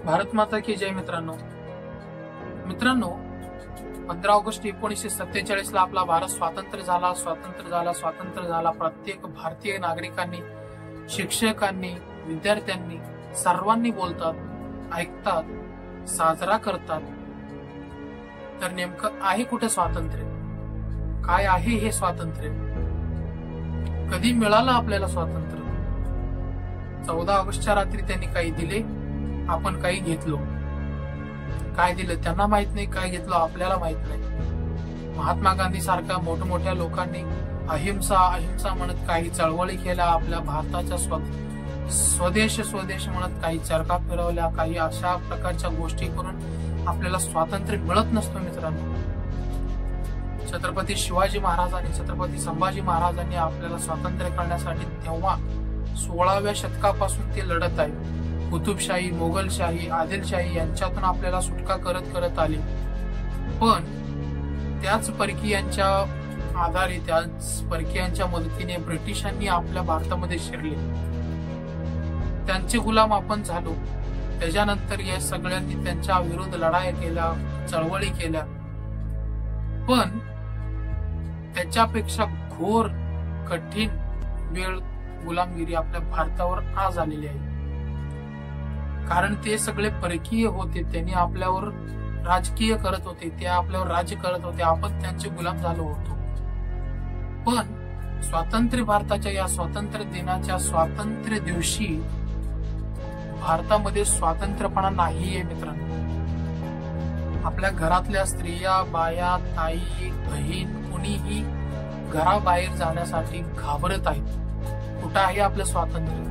भारत माता की जय. मित्रांनो 15 ऑगस्ट 1947 ला आपला भारत स्वातंत्र्य झाला. प्रत्येक भारतीय नागरिकांनी, शिक्षकांनी, विद्यार्थ्यांनी सर्वांनी बोलतात, ऐकतात, साजरा करतात. तर नेमकं आहे कुठे स्वातंत्र्य? काय आहे हे स्वातंत्र्य? कधी मिळालं आपल्याला स्वातंत्र्य? 14 ऑगस्टच्या रात्री त्यांनी काही दिले, आपण काही घेतलो. काय दिलं त्यांना माहित नाही, काय घेतलं आपल्याला माहित नाही. महात्मा गांधी सारख्या मोठमोठ्या लोकांनी अहिंसा म्हणत काही चळवळी केल्या, आपल्या भारताच्या स्वदेश म्हणत काही चरखा फिरवल्या, काही अशा प्रकारच्या गोष्टी करून आपल्याला स्वातंत्र्य मिळत नसतो. मित्रांनो, छत्रपती शिवाजी महाराजांनी, छत्रपती संभाजी महाराजांनी आपल्याला स्वातंत्र्य करण्यासाठी तेव्हा 16व्या शतकापासून ते लढत आहे. कुतुबशाही, मोगलशाही, आदिलशाही यांच्यातून आपल्याला सुटका करत आली. पण त्याच परकीयांच्या आधारे, त्याच परकीयांच्या मदतीने ब्रिटिशांनी आपल्या भारतामध्ये शिरले. त्यांचे गुलाम आपण झालो. त्याच्यानंतर या सगळ्यांनी त्यांच्या विरुद्ध लढाया केल्या, चळवळी केल्या. पण त्याच्यापेक्षा घोर, कठीण वेळ गुलामगिरी आपल्या भारतावर आज आलेली आहे. कारण ते सगळे परकीय होते, त्यांनी आपल्यावर राजकीय करत होते, ते आपल्यावर राज्य करत होते, आपण त्यांचे गुलाम झालो होतो. पण स्वातंत्र्य भारताच्या या स्वातंत्र्य दिनाच्या स्वातंत्र्य दिवशी भारतामध्ये स्वातंत्र्यपणा नाहीये. मित्रांनो, आपल्या घरातल्या स्त्रिया, बाया, ताई, बहीण कुणीही घराबाहेर जाण्यासाठी घाबरत आहेत. कुठं आहे आपलं स्वातंत्र्य?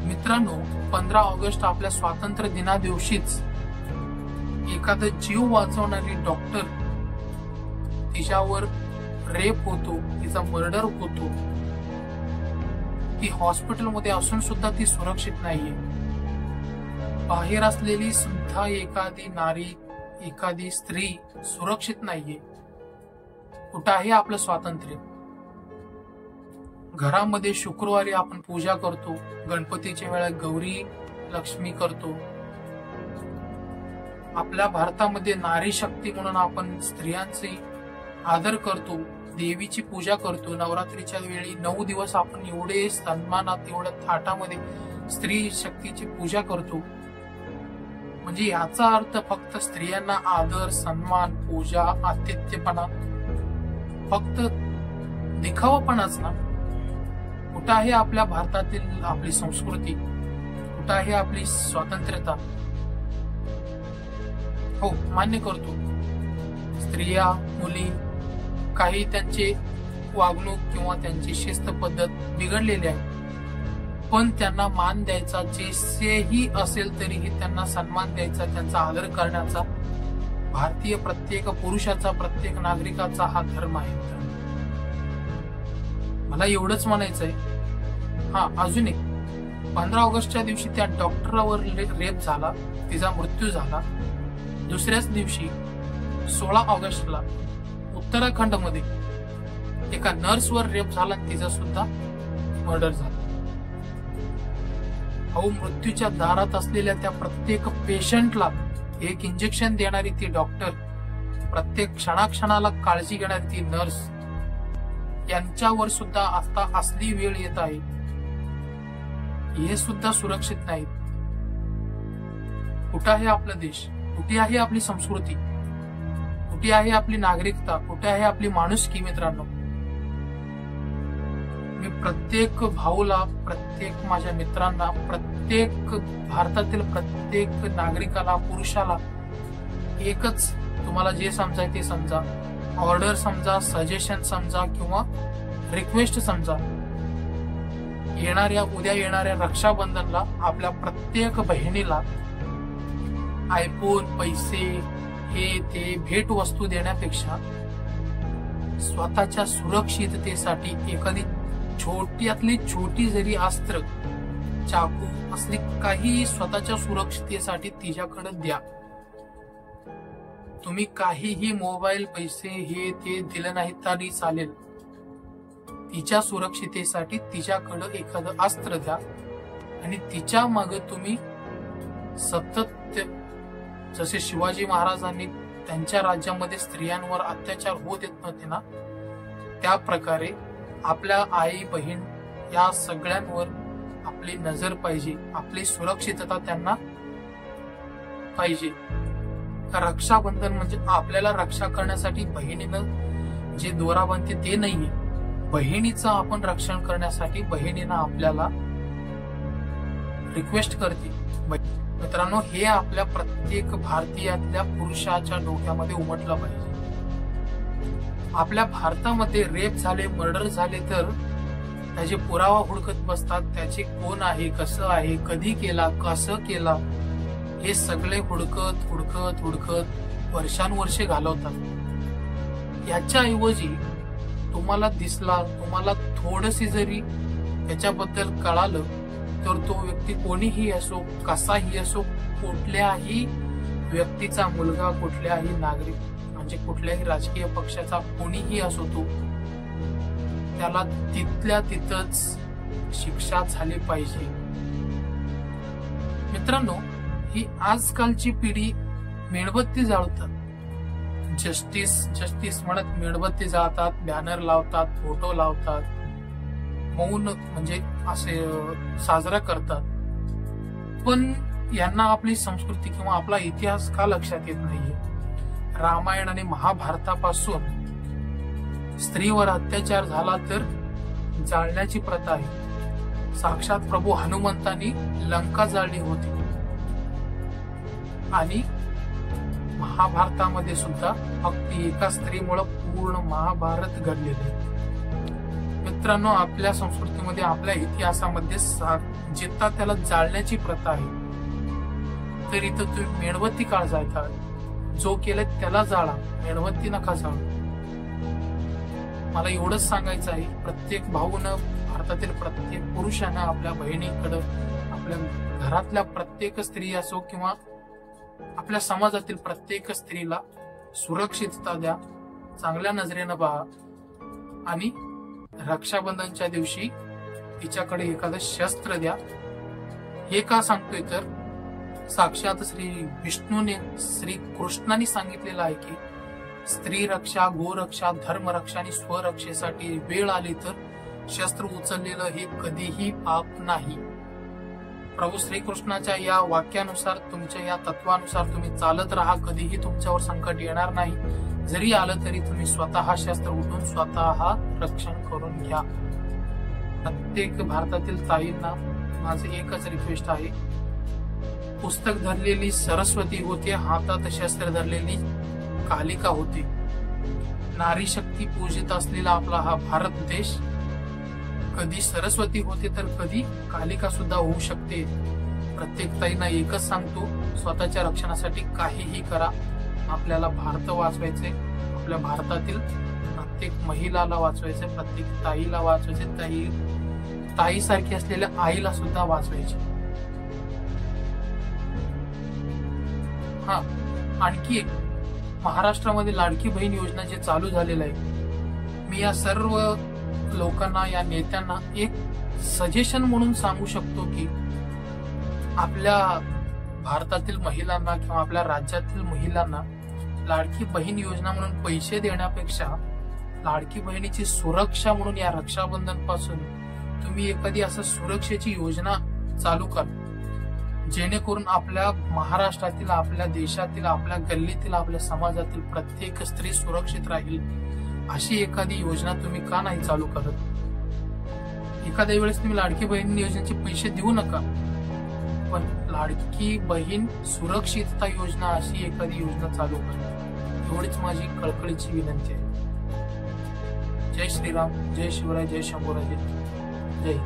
मित्रांनो, 15 ऑगस्ट आपल्या स्वातंत्र्य दिना दिवशीच एखादा जीव वाचवणारी डॉक्टर, तिच्यावर रेप होतो, तिचा मर्डर होतो, ती हॉस्पिटलमध्ये असून सुद्धा ती सुरक्षित नाहीये. बाहेर असलेली सुद्धा एखादी नारी, एखादी स्त्री सुरक्षित नाहीये. कुठं आहे आपलं स्वातंत्र्य? घरामध्ये शुक्रवारी आपण पूजा करतो, गणपतीच्या वेळा गौरी लक्ष्मी करतो. आपल्या भारतामध्ये नारी शक्ती म्हणून आपण स्त्रियांचे आदर करतो, देवीची पूजा करतो. नवरात्रीच्या वेळी 9 दिवस आपण एवढे सन्मानात, एवढ्या थाटामध्ये स्त्री शक्तीची पूजा करतो. म्हणजे याचा अर्थ फक्त स्त्रियांना आदर, सन्मान, पूजा, आतिथ्यपणा फक्त दिखावापणाच ना? कुठं आहे आपल्या भारतातील आपली संस्कृती? कुठं आहे आपली स्वातंत्र्यता? हो, मान्य करतो, स्त्रिया, मुली काही त्यांचे वागणूक किंवा त्यांची शिस्त पद्धत बिघडलेली आहे. पण त्यांना मान द्यायचा, जसेही असेल तरीही त्यांना सन्मान द्यायचा, त्यांचा आदर करण्याचा भारतीय प्रत्येक पुरुषाचा, प्रत्येक नागरिकाचा हा धर्म आहे. मला एवढंच म्हणायचंय. अजून एक, 15 ऑगस्टच्या दिवशी त्या डॉक्टरवर रेप झाला, तिचा मृत्यू झाला. दुसऱ्याच दिवशी 16 ऑगस्टला उत्तराखंडमध्ये एका नर्सवर रेप झाला, तिचा सुद्धा मर्डर झाला. मृत्यूच्या दारात असलेल्या त्या प्रत्येक पेशंटला एक इंजेक्शन देणारी ती डॉक्टर, प्रत्येक क्षणाक्षणाला काळजी घेणारी ती नर्स, यांच्यावर सुद्धा आता असली वेळ येत आहे, हे सुद्धा सुरक्षित नाहीत. कुठे आहे आपला देश? कुठे आहे आपली संस्कृती? कुठे आहे आपली नागरिकता? कुठे आहे आपली माणुसकी? मित्रांनो, मी प्रत्येक भाऊला, प्रत्येक माझ्या मित्रांना, प्रत्येक भारतातील प्रत्येक नागरिकाला, पुरुषाला एकच, तुम्हाला जे समजाय ते समजा, ऑर्डर समजा, सजेशन समजा किंवा रिक्वेस्ट समजा, उद्या येणाऱ्या रक्षाबंधनला आपल्या प्रत्येक बहिणीला आयफोन, पैसे, हे ते भेट वस्तू देण्यापेक्षा स्वतःच्या सुरक्षिततेसाठी एखादी छोट्यातली छोटी जरी अस्त्र, चाकू असली काही स्वतःच्या सुरक्षिततेसाठी तिच्याकडे द्या. तुम्ही काहीही मोबाईल, पैसे, हे ते दिलं नाही तरी चालेल. तिच्या सुरक्षितेसाठी तिच्याकडे एखादं अस्त्र द्या आणि तिच्या मागे तुम्ही सतत जसे शिवाजी महाराजांनी त्यांच्या राज्यामध्ये स्त्रियांवर अत्याचार होऊ देत नव्हते ना, त्या प्रकारे आपल्या आई बहीण या सगळ्यांवर आपली नजर पाहिजे, आपली सुरक्षितता त्यांना पाहिजे. रक्षाबंधन म्हणजे आपल्याला रक्षा करण्यासाठी बहिणीनं जे दोरा बांधते ते नाहीये, बहिणीचं आपण रक्षण करण्यासाठी बहिणीनं आपल्याला रिक्वेस्ट करते. मित्रांनो, हे आपल्या प्रत्येक भारतीयातल्या पुरुषाच्या डोक्यामध्ये उमटलं पाहिजे. आपल्या भारतामध्ये रेप झाले, मर्डर झाले तर त्याचे पुरावा हुडकत बसतात. त्याचे कोण आहे, कसं आहे, कधी केला, कसं केला, हे सगळे हुडकत हुडकत हुडकत वर्षानुवर्षे घालवतात. याच्याऐवजी तुम्हाला तुम्हाला थोडसे जरी त्याच्याबद्दल कळालं तर तो व्यक्ती कोणीही असो, कसाही असो, कुठल्याही व्यक्तीचा मुलगा, कुठल्याही नागरिक म्हणजे कुठल्याही राजकीय पक्षाचा कोणीही असो, तो त्याला तिथल्या तिथंच शिक्षा झाली पाहिजे. मित्रांनो, ही आजकालची पिढी मेणबत्ती जाळतात, जस्टिस जस्टिस म्हणत मेणबत्ती जाळतात, बॅनर लावतात, फोटो लावतात, मौन म्हणजे असे साजरा करतात. पण यांना आपली संस्कृती किंवा आपला इतिहास का लक्षात येत नाहीये? रामायण आणि महाभारतापासून स्त्रीवर अत्याचार झाला तर जाळण्याची प्रथा आहे. साक्षात प्रभू हनुमंतांनी लंका जाळली होती आणि महाभारतामध्ये सुद्धा फक्त एका स्त्रीमुळे पूर्ण महाभारत घडलेले. मित्रांनो, आपल्या संस्कृतीमध्ये, आपल्या इतिहासामध्ये जिथं त्याला जाळण्याची प्रथा आहे, तर इथं तुम्ही मेणबत्ती का जाळता? जो केलं त्याला जाळा, मेणबत्ती नका जाळू. मला एवढंच सांगायचं आहे, प्रत्येक भाऊनं, भारतातील प्रत्येक पुरुषानं आपल्या बहिणीकडं, आपल्या घरातल्या प्रत्येक स्त्री असो किंवा आपल्या समाजातील प्रत्येक स्त्रीला सुरक्षितता द्या, चांगल्या नजरेनं पहा आणि रक्षाबंधनच्या दिवशी तिच्याकडे एखादं शस्त्र द्या. हे का सांगतोय तर साक्षात श्री विष्णूने, श्री कृष्णाने सांगितलेलं आहे की स्त्री रक्षा, गोरक्षा, धर्मरक्षा आणि स्वरक्षेसाठी वेळ आली तर शस्त्र उचललेलं हे कधीही पाप नाही. प्रभू श्रीकृष्णाच्या या वाक्यानुसार, तुमच्या या तत्वानुसार तुम्ही चालत राहा, कधीही तुमच्यावर संकट येणार नाही. जरी आलं तरी तुम्ही स्वतः शस्त्र उठून स्वतः रक्षण करून घ्या. प्रत्येक भारतातील ताईंना माझं एकच रिक्वेस्ट आहे, पुस्तक धरलेली सरस्वती होते, हातात शस्त्र धरलेली कालिका होती. नारी शक्ती पूजित असलेला आपला हा भारत देश कधी सरस्वती होते तर कधी कालिका सुद्धा होऊ शकते. प्रत्येक ताईंना एकच सांगतो, स्वतःच्या रक्षणासाठी काहीही करा. आपल्याला भारत वाचवायचे, आपल्या भारतातील प्रत्येक महिलाला वाचवायचे, प्रत्येक ताईला वाचवायचे, ताईसारखी असलेल्या आईला सुद्धा वाचवायचे. हा, आणखी एक, महाराष्ट्रामध्ये लाडकी बहीण योजना जे चालू झालेलं आहे, मी या सर्व लोकांना, या नेत्यांना एक सजेशन म्हणून सांगू शकतो की आपल्या भारतातील महिलांना किंवा आपल्या राज्यातील महिलांना लाडकी बहीण योजना म्हणून पैसे देण्यापेक्षा लाडकी बहिणीची सुरक्षा म्हणून या रक्षाबंधन पासून तुम्ही एखादी असं सुरक्षेची योजना चालू करा, जेणेकरून आपल्या महाराष्ट्रातील, आपल्या देशातील, आपल्या गल्लीतील, आपल्या समाजातील प्रत्येक स्त्री सुरक्षित राहील. अशी एखादी योजना तुम्ही का नाही चालू करत? एखाद्या वेळेस तुम्ही लाडकी बहीण योजनेचे पैसे देऊ नका, पण लाडकी बहीण सुरक्षितता योजना अशी एखादी योजना चालू करा. एवढीच माझी कळकळीची विनंती आहे. जय श्रीराम, जय शिवराय, जय शंभूराजे, जय.